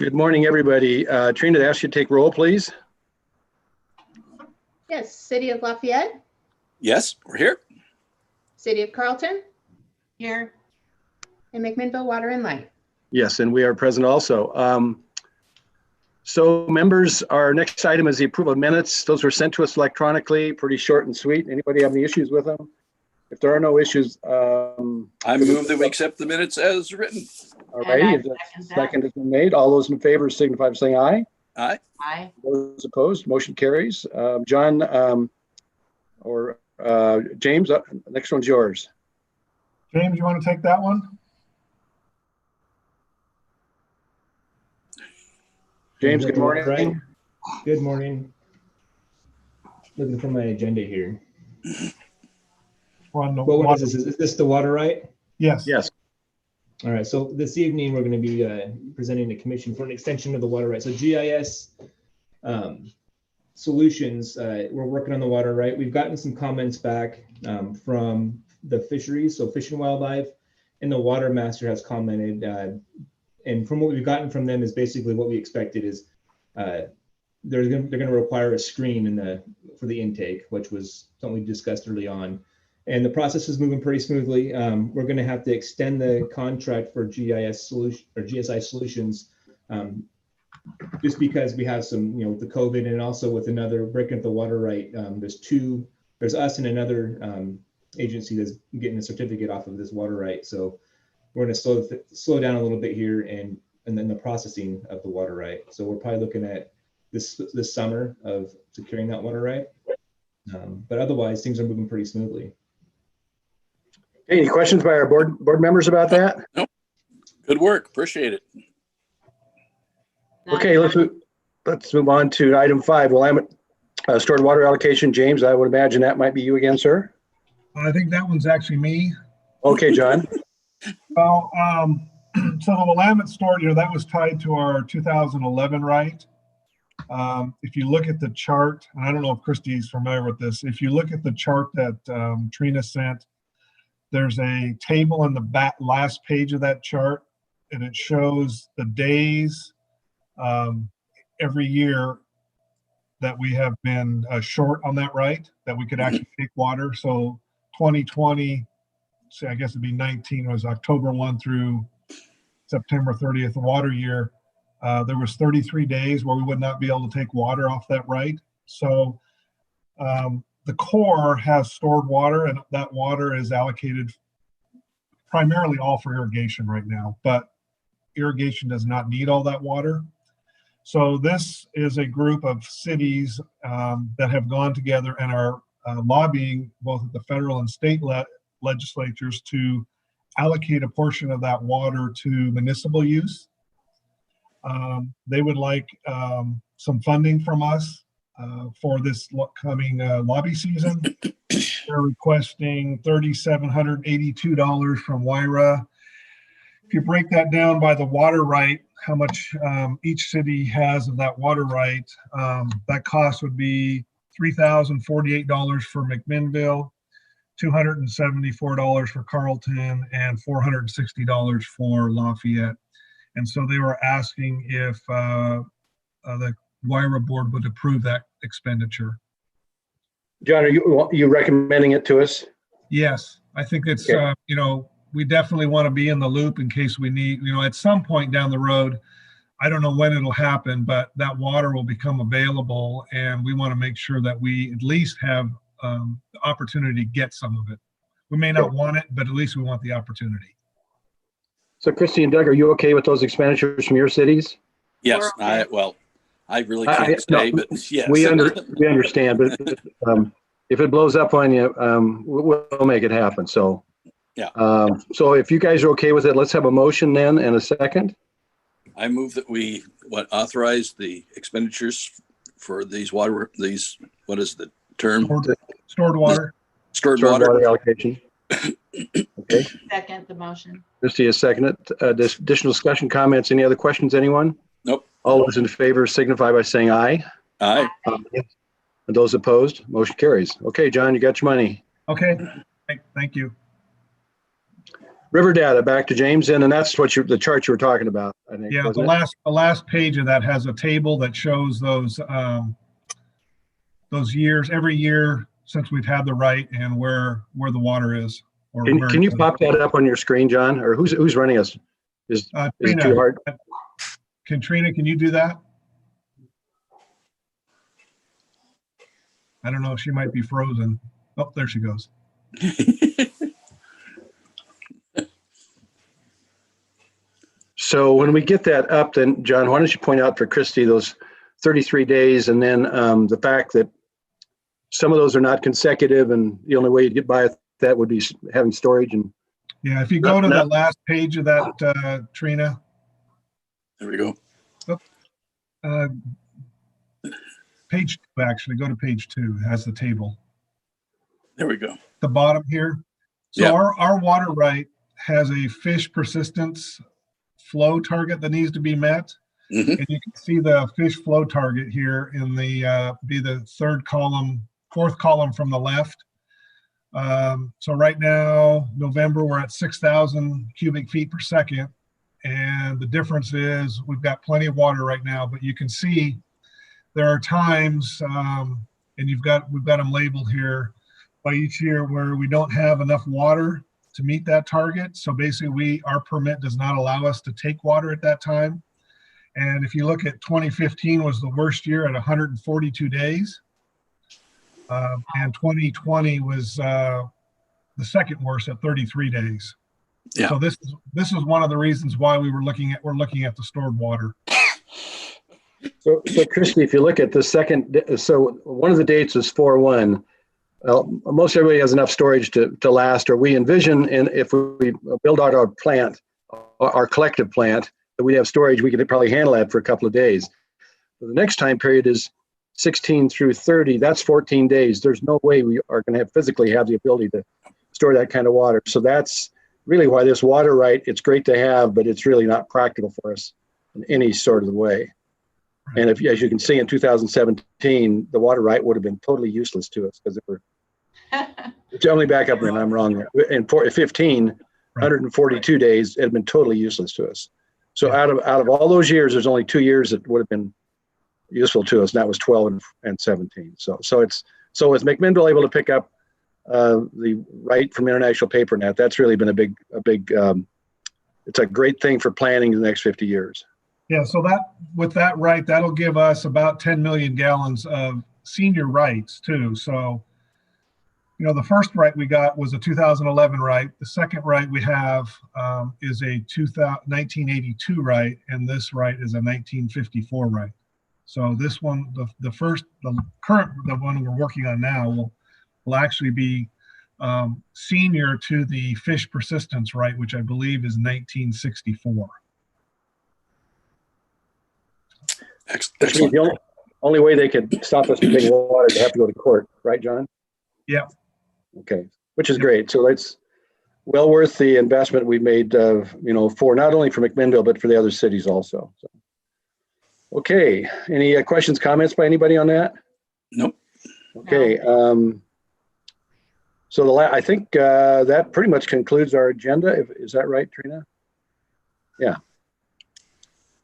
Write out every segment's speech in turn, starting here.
Good morning, everybody. Trina, to ask you to take roll, please. Yes, City of Lafayette. Yes, we're here. City of Carlton. Here. And McMinnville Water and Light. Yes, and we are present also. So members, our next item is the approval of minutes. Those were sent to us electronically, pretty short and sweet. Anybody have any issues with them? If there are no issues, I move that we accept the minutes as written. all right, second has been made. All those in favor signify by saying aye. Aye. Aye. Those opposed, motion carries. John or James, next one's yours. James, you want to take that one? James, good morning. Right. Good morning. Looking for my agenda here. We're on the What water. is this? Is this the water right? Yes. Yes. All right. So this evening we're going to be presenting the commission for an extension of the water right. So GIS solutions. We're working on the water right. We've gotten some comments back from the fisheries, so Fish and Wildlife, and the water master has commented. And from what we've gotten from them is basically what we expected is they're going to require a screen for the intake, which was something we discussed early on. And the process is moving pretty smoothly. We're going to have to extend the contract for GIS solution or GSI solutions, just because we have some, with the COVID and also with another breaking up the water right. There's us and another agency that's getting a certificate off of this water right. So we're going to slow down a little bit here and then the processing of the water right. So we're probably looking at this summer of securing that water right. But otherwise, things are moving pretty smoothly. Any questions by our board members about that? Nope. Good work. Appreciate it. Okay, let's move on to item 5. Well, I'm stored water allocation. James, I would imagine that might be you again, sir. I think that one's actually me. Okay, John. Well, so the Willamette stored, that was tied to our 2011 right. If you look at the chart, and I don't know if Christy's familiar with this, if you look at the chart that Trina sent, there's a table in the last page of that chart, and it shows the days every year that we have been short on that right, that we could actually take water. So 2020, so I guess it'd be 19, was October 1 through September 30th, the water year. There was 33 days where we would not be able to take water off that right. So the Corps has stored water, and that water is allocated primarily all for irrigation right now, but irrigation does not need all that water. So this is a group of cities that have gone together and are lobbying both at the federal and state legislatures to allocate a portion of that water to municipal use. They would like some funding from us for this coming lobby season. They're requesting $3,782 from YRWA. If you break that down by the water right, how much each city has of that water right, that cost would be $3,048 for McMinnville, $274 for Carlton, and $460 for Lafayette. And so they were asking if the YRWA board would approve that expenditure. John, are you recommending it to us? Yes, I think it's, okay. We definitely want to be in the loop in case we need, at some point down the road, I don't know when it'll happen, but that water will become available, and we want to make sure that we at least have the opportunity to get some of it. We may not want it, but at least we want the opportunity. So Christy and Doug, are you okay with those expenditures from your cities? Yes. Okay. I really can't say, but yes. We understand, but if it blows up on you, we'll make it happen. So, yeah. So if you guys are okay with it, let's have a motion then and a second. I move that we authorize the expenditures for these water. What is the term? Stored water. Stored water allocation. Okay. Second the motion. Christy has seconded. Additional discussion, comments, any other questions, anyone? Nope. All those in favor signify by saying aye. Aye. And those opposed, motion carries. Okay, John, you got your money. Okay, thank you. River data, back to James, and that's what the chart you were talking about, I think. Yeah, wasn't it? the last page of that has a table that shows those years, every year since we've had the right and where the water is. Or where Can you the- pop that up on your screen, John? Or who's running us? Is it Trina, too hard? Trina, can you do that? I don't know, she might be frozen. Oh, there she goes. So when we get that up, then John, why don't you point out for Christy those 33 days, and then the fact that some of those are not consecutive, and the only way you'd get by that would be having storage. And Yeah, if you go to the last page of that, Trina. There we go. Page 2, actually, go to page 2. It has the table. There we go. The bottom here. So Yeah. our water right has a fish persistence flow target that needs to be met. Mhm. And you can see the fish flow target here in the be the fourth column from the left. So right now, November, we're at 6,000 cubic feet per second. And the difference is we've got plenty of water right now, but you can see there are times, and we've got them labeled here by each year, where we don't have enough water to meet that target. So basically our permit does not allow us to take water at that time. And if you look at 2015 was the worst year at 142 days. And 2020 was the second worst at 33 days. Yeah. So this is one of the reasons why we're looking at the stored water. so Christy, if you look at the second, so one of the dates is 4/1. Well, most everybody has enough storage to last, or we envision, and if we build out our plant, our collective plant, that we have storage, we could probably handle that for a couple of days. But the next time period is 16 through 30. That's 14 days. There's no way we are going to physically have the ability to store that kind of water. So that's really why this water right, it's great to have, but it's really not practical for us in any sort of way. And as you can see in 2017, the water right would have been totally useless to us because let me back up, and I'm wrong there. In 15, 142 days, it had been totally useless to us. So out of all those years, there's only 2 years that would have been useful to us, and that was 12 and 17. So is McMinnville able to pick up the right from International PaperNet? That's really been a big. It's a great thing for planning the next 50 years. Yeah, so with that right, that'll give us about 10 million gallons of senior rights too. So, the first right we got was a 2011 right. The second right we have is a 1982 right, and this right is a 1954 right. So this one, the one we're working on now will actually be senior to the fish persistence right, which I believe is 1964. Excellent. The only way they could stop us from taking water is to have to go to court, right, John? Yeah. Okay, which is great. So it's well worth the investment we've made, for not only for McMinnville, but for the other cities also. So, okay, any questions, comments by anybody on that? Nope. Okay. So I think that pretty much concludes our agenda. Is that right, Trina? Yeah.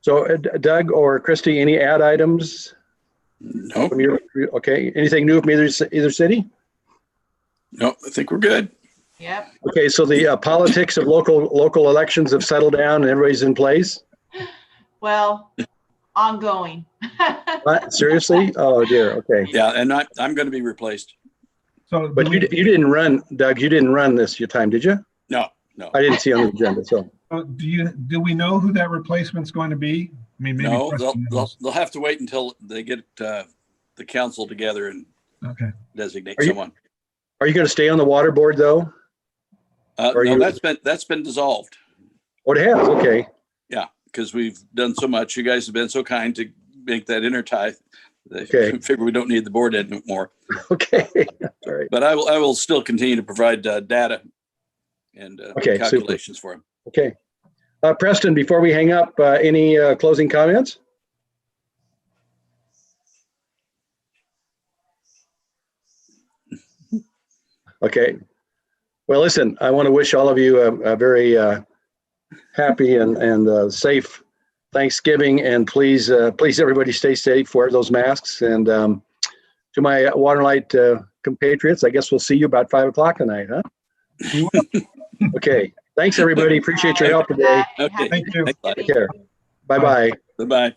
So Doug or Christy, any add items? Nope. Okay. Anything new from either city? No, I think we're good. Yep. Okay. So the politics of local elections have settled down and everybody's in place. Well, ongoing. What? Seriously? Oh dear. Okay. Yeah, and I'm going to be replaced. So, But you didn't run, Doug. You didn't run this your time, did you? No. I didn't see on the agenda. So do we know who that replacement's going to be? I mean, maybe No, Preston knows. they'll have to wait until they get the council together and Okay. designate Are you- someone. are you going to stay on the water board though? Are No, you- that's been dissolved. Oh, it has. Okay. Yeah, because we've done so much. You guys have been so kind to make that intertie. Okay. I figure we don't need the board anymore. Okay. All right. But I will still continue to provide data and Okay, super. calculations for him. Okay. Preston, before we hang up, any closing comments? Okay. Well, listen, I want to wish all of you a very happy and safe Thanksgiving, and please everybody stay safe, wear those masks, and to my water and light compatriots, I guess we'll see you about 5 o'clock tonight, huh? Okay, thanks everybody, appreciate your help today. Okay. Thank you. Thanks a lot. Take care, bye-bye. Bye-bye.